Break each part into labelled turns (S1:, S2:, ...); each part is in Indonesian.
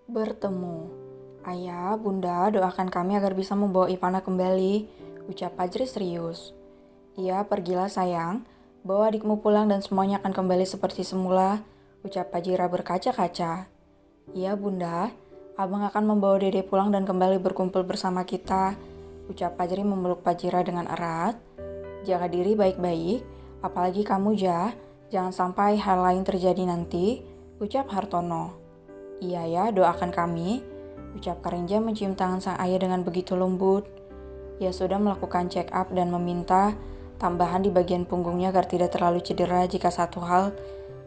S1: Bertemu. Ayah, bunda, doakan kami agar bisa membawa Ivana kembali, ucap Fajri serius. Iya, pergilah sayang, bawa adikmu pulang dan semuanya akan kembali seperti semula, ucap Fajira berkaca-kaca. Iya bunda, abang akan membawa dede pulang dan kembali berkumpul bersama kita, ucap Fajri memeluk Fajira dengan erat. Jaga diri baik-baik, apalagi kamu jangan sampai hal lain terjadi nanti, ucap Hartono. Iya ya, doakan kami, ucap Karenja mencium tangan sang ayah dengan begitu lembut. Ia sudah melakukan check up dan meminta tambahan di bagian punggungnya agar tidak terlalu cedera jika satu hal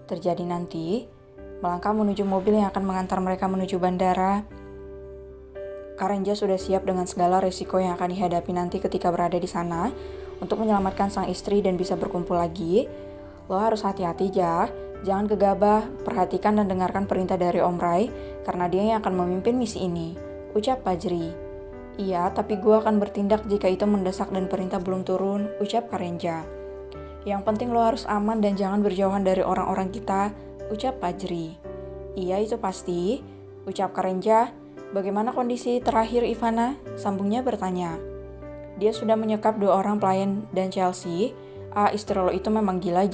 S1: terjadi nanti. Melangkah menuju mobil yang akan mengantar mereka menuju bandara. Karenja sudah siap dengan segala resiko yang akan dihadapi nanti ketika berada di sana untuk menyelamatkan sang istri dan bisa berkumpul lagi. Lo harus hati-hati jangan gegabah, perhatikan dan dengarkan perintah dari Om Rai karena dia yang akan memimpin misi ini, ucap Fajri. Iya, tapi gue akan bertindak jika itu mendesak dan perintah belum turun, ucap Karenja. Yang penting lo harus aman dan jangan berjauhan dari orang-orang kita, ucap Fajri. Iya, itu pasti, ucap Karenja. Bagaimana kondisi terakhir Ivana? Sambungnya bertanya. Dia sudah menyekap 2 orang pelayan dan Chelsea. Istri lo itu memang gila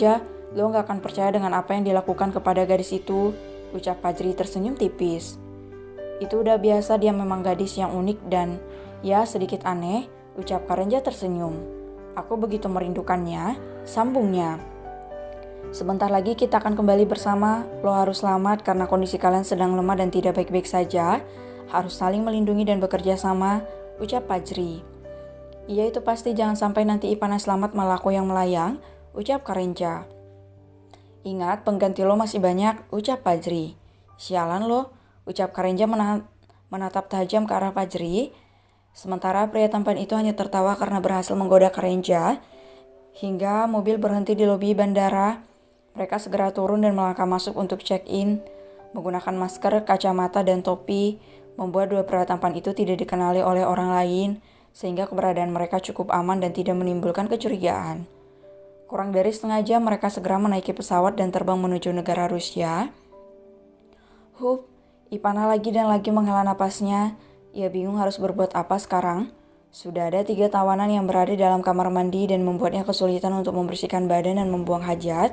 S1: lo gak akan percaya dengan apa yang dilakukan kepada gadis itu, ucap Fajri tersenyum tipis. Itu udah biasa, dia memang gadis yang unik dan ya sedikit aneh, ucap Karenja tersenyum. Aku begitu merindukannya, sambungnya. Sebentar lagi kita akan kembali bersama, lo harus selamat karena kondisi kalian sedang lemah dan tidak baik-baik saja, harus saling melindungi dan bekerja sama, ucap Fajri. Iya itu pasti, jangan sampai nanti Ivana selamat malah aku yang melayang, ucap Karenja. Ingat, pengganti lo masih banyak, ucap Fajri. Sialan lo, ucap Karenja menatap tajam ke arah Fajri. Sementara pria tampan itu hanya tertawa karena berhasil menggoda Karenja. Hingga mobil berhenti di lobi bandara. Mereka segera turun dan melangkah masuk untuk check-in. Menggunakan masker, kacamata, dan topi, membuat 2 pria tampan itu tidak dikenali oleh orang lain, sehingga keberadaan mereka cukup aman dan tidak menimbulkan kecurigaan. Kurang dari setengah jam mereka segera menaiki pesawat dan terbang menuju negara Rusia. Ivana lagi dan lagi menghela napasnya. Ia bingung harus berbuat apa sekarang. Sudah ada 3 tawanan yang berada dalam kamar mandi dan membuatnya kesulitan untuk membersihkan badan dan membuang hajat.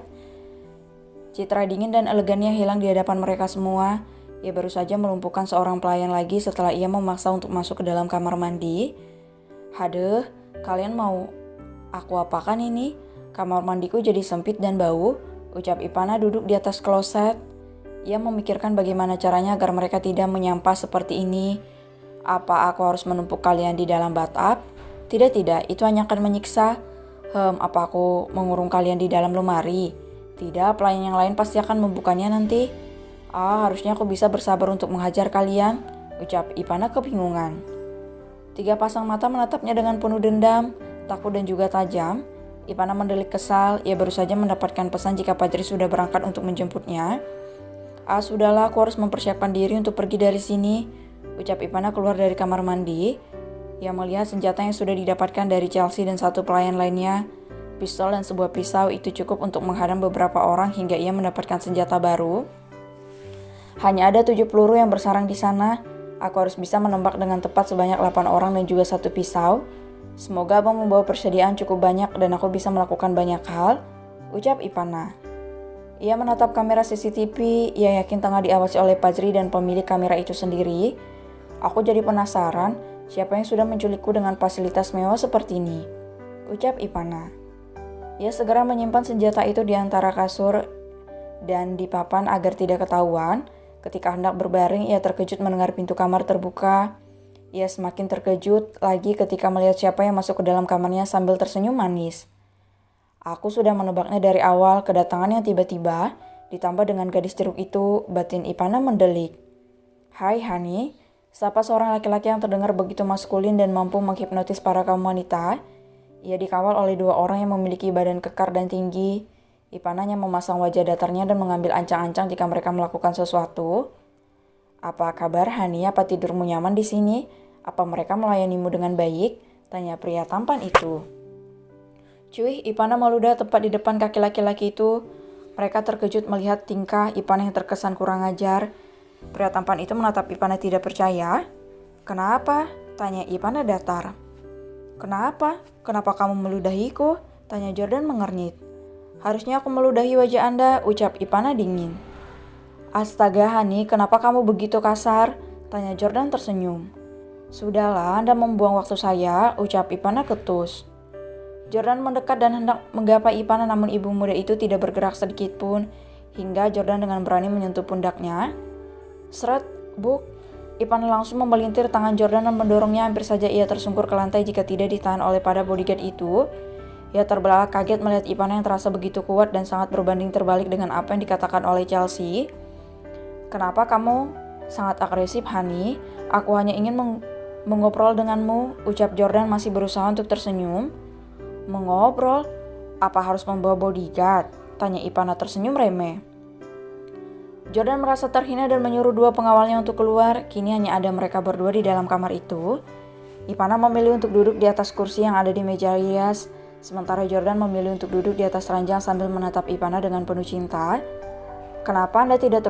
S1: Citra dingin dan elegannya hilang di hadapan mereka semua. Ia baru saja melumpuhkan seorang pelayan lagi setelah ia memaksa untuk masuk ke dalam kamar mandi. Hadeh, kalian mau aku apakan ini? Kamar mandiku jadi sempit dan bau, ucap Ivana duduk di atas kloset. Ia memikirkan bagaimana caranya agar mereka tidak menyampah seperti ini. Apa aku harus menumpuk kalian di dalam bathtub? Tidak, itu hanya akan menyiksa. Apa aku mengurung kalian di dalam lemari? Tidak, pelayan yang lain pasti akan membukanya nanti. Harusnya aku bisa bersabar untuk menghajar kalian, ucap Ivana kebingungan. 3 pasang mata menatapnya dengan penuh dendam, takut dan juga tajam. Ivana mendelik kesal, ia baru saja mendapatkan pesan jika Fajri sudah berangkat untuk menjemputnya. Sudahlah, aku harus mempersiapkan diri untuk pergi dari sini, ucap Ivana keluar dari kamar mandi. Ia melihat senjata yang sudah didapatkan dari Chelsea dan 1 pelayan lainnya. Pistol dan sebuah pisau itu cukup untuk menghadang beberapa orang hingga ia mendapatkan senjata baru. Hanya ada 7 peluru yang bersarang di sana. Aku harus bisa menembak dengan tepat sebanyak 8 orang dan juga 1 pisau. Semoga abang membawa persediaan cukup banyak dan aku bisa melakukan banyak hal, ucap Ivana. Ia menatap kamera CCTV, ia yakin tengah diawasi oleh Fajri dan pemilik kamera itu sendiri. Aku jadi penasaran, siapa yang sudah menculikku dengan fasilitas mewah seperti ini, ucap Ivana. Ia segera menyimpan senjata itu di antara kasur dan di papan agar tidak ketahuan. Ketika hendak berbaring, ia terkejut mendengar pintu kamar terbuka. Ia semakin terkejut lagi ketika melihat siapa yang masuk ke dalam kamarnya sambil tersenyum manis. Aku sudah menebaknya dari awal, kedatangan yang tiba-tiba, ditambah dengan gadis jeruk itu, batin Ivana mendelik. Hai honey, sapa seorang laki-laki yang terdengar begitu maskulin dan mampu menghipnotis para kaum wanita. Ia dikawal oleh 2 orang yang memiliki badan kekar dan tinggi. Ivana hanya memasang wajah datarnya dan mengambil ancang-ancang jika mereka melakukan sesuatu. Apa kabar honey, apa tidurmu nyaman di sini? Apa mereka melayanimu dengan baik? Tanya pria tampan itu. Cuy, Ivana meludah tepat di depan kaki laki-laki itu. Mereka terkejut melihat tingkah Ivana yang terkesan kurang ajar. Pria tampan itu menatap Ipana tidak percaya. "Kenapa?" tanya Ipana datar. "Kenapa? Kenapa kamu meludahiku?" tanya Jordan mengernyit. "Harusnya aku meludahi wajah Anda," ucap Ipana dingin. "Astaga Hani, kenapa kamu begitu kasar?" tanya Jordan tersenyum. "Sudahlah, Anda membuang waktu saya," ucap Ipana ketus. Jordan mendekat dan hendak menggapai Ipana, namun ibu muda itu tidak bergerak sedikit pun, hingga Jordan dengan berani menyentuh pundaknya. Seret, buk. Ipana langsung memelintir tangan Jordan dan mendorongnya, hampir saja ia tersungkur ke lantai jika tidak ditahan oleh para bodyguard itu. Ia terbelalak kaget melihat Ipana yang terasa begitu kuat dan sangat berbanding terbalik dengan apa yang dikatakan oleh Chelsea. "Kenapa kamu sangat agresif, Hani? Aku hanya ingin mengobrol denganmu," ucap Jordan masih berusaha untuk tersenyum. "Mengobrol? Apa harus membawa bodyguard?" tanya Ipana tersenyum remeh. Jordan merasa terhina dan menyuruh dua pengawalnya untuk keluar. Kini hanya ada mereka berdua di dalam kamar itu. Ipana memilih untuk duduk di atas kursi yang ada di meja rias, sementara Jordan memilih untuk duduk di atas ranjang sambil menatap Ipana dengan penuh cinta. "Kenapa Anda tidak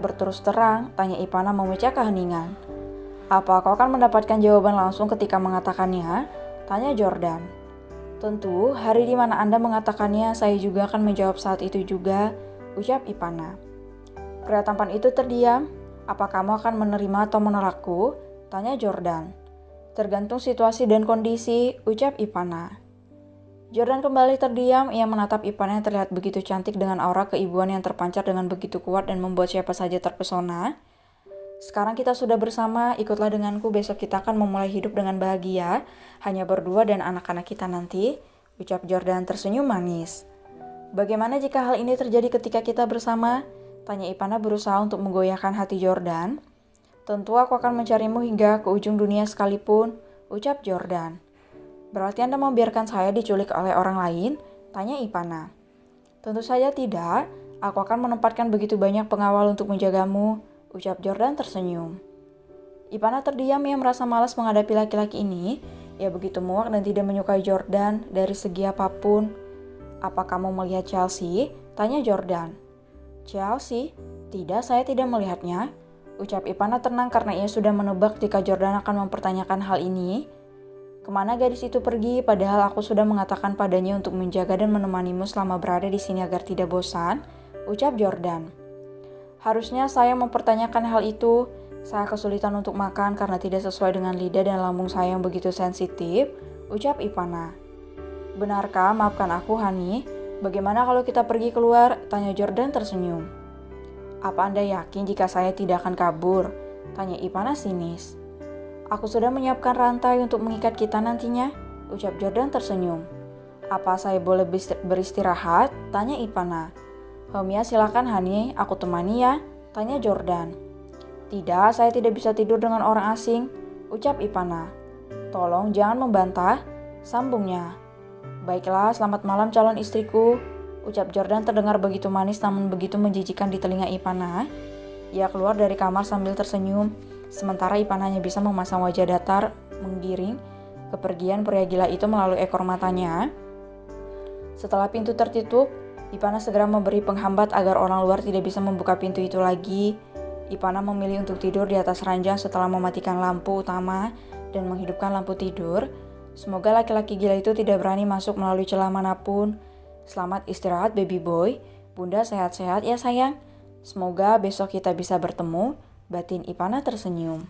S1: berterus terang?" tanya Ipana memecah keheningan. "Apa kau akan mendapatkan jawaban langsung ketika mengatakannya?" tanya Jordan. "Tentu, hari di mana Anda mengatakannya, saya juga akan menjawab saat itu juga," ucap Ipana. Pria tampan itu terdiam. "Apa kamu akan menerima atau menolakku?" tanya Jordan. "Tergantung situasi dan kondisi," ucap Ipana. Jordan kembali terdiam. Ia menatap Ipana yang terlihat begitu cantik dengan aura keibuan yang terpancar dengan begitu kuat dan membuat siapa saja terpesona. "Sekarang kita sudah bersama, ikutlah denganku, besok kita akan memulai hidup dengan bahagia, hanya berdua dan anak-anak kita nanti," ucap Jordan tersenyum manis. "Bagaimana jika hal ini terjadi ketika kita bersama?" tanya Ipana berusaha untuk menggoyahkan hati Jordan. "Tentu aku akan mencarimu hingga ke ujung dunia sekalipun," ucap Jordan. "Berarti Anda membiarkan saya diculik oleh orang lain?" tanya Ipana. "Tentu saja tidak, aku akan menempatkan begitu banyak pengawal untuk menjagamu," ucap Jordan tersenyum. Ipana terdiam, ia merasa malas menghadapi laki-laki ini. Ia begitu muak dan tidak menyukai Jordan dari segi apapun. "Apa kamu melihat Chelsea?" tanya Jordan. "Chelsea? Tidak, saya tidak melihatnya," ucap Ipana tenang karena ia sudah menebak jika Jordan akan mempertanyakan hal ini. "Kemana gadis itu pergi? Padahal aku sudah mengatakan padanya untuk menjaga dan menemanimu selama berada di sini agar tidak bosan," ucap Jordan. "Harusnya saya mempertanyakan hal itu. Saya kesulitan untuk makan karena tidak sesuai dengan lidah dan lambung saya yang begitu sensitif," ucap Ipana. "Benarkah? Maafkan aku, Hani. Bagaimana kalau kita pergi keluar?" tanya Jordan tersenyum. "Apa Anda yakin jika saya tidak akan kabur?" tanya Ipana sinis. "Aku sudah menyiapkan rantai untuk mengikat kita nantinya," ucap Jordan tersenyum. "Apa saya boleh beristirahat?" tanya Ipana. Ya, silakan Hani, aku temani ya," tanya Jordan. "Tidak, saya tidak bisa tidur dengan orang asing," ucap Ipana. "Tolong jangan membantah," sambungnya. "Baiklah, selamat malam calon istriku," ucap Jordan terdengar begitu manis namun begitu menjijikan di telinga Ipana. Ia keluar dari kamar sambil tersenyum, sementara Ipana hanya bisa memasang wajah datar menggiring kepergian pria gila itu melalui ekor matanya. Setelah pintu tertutup, Ipana segera memberi penghambat agar orang luar tidak bisa membuka pintu itu lagi. Ipana memilih untuk tidur di atas ranjang setelah mematikan lampu utama dan menghidupkan lampu tidur. Semoga laki-laki gila itu tidak berani masuk melalui celah manapun. Selamat istirahat baby boy. Bunda sehat-sehat ya sayang. Semoga besok kita bisa bertemu. Batin Ipana tersenyum.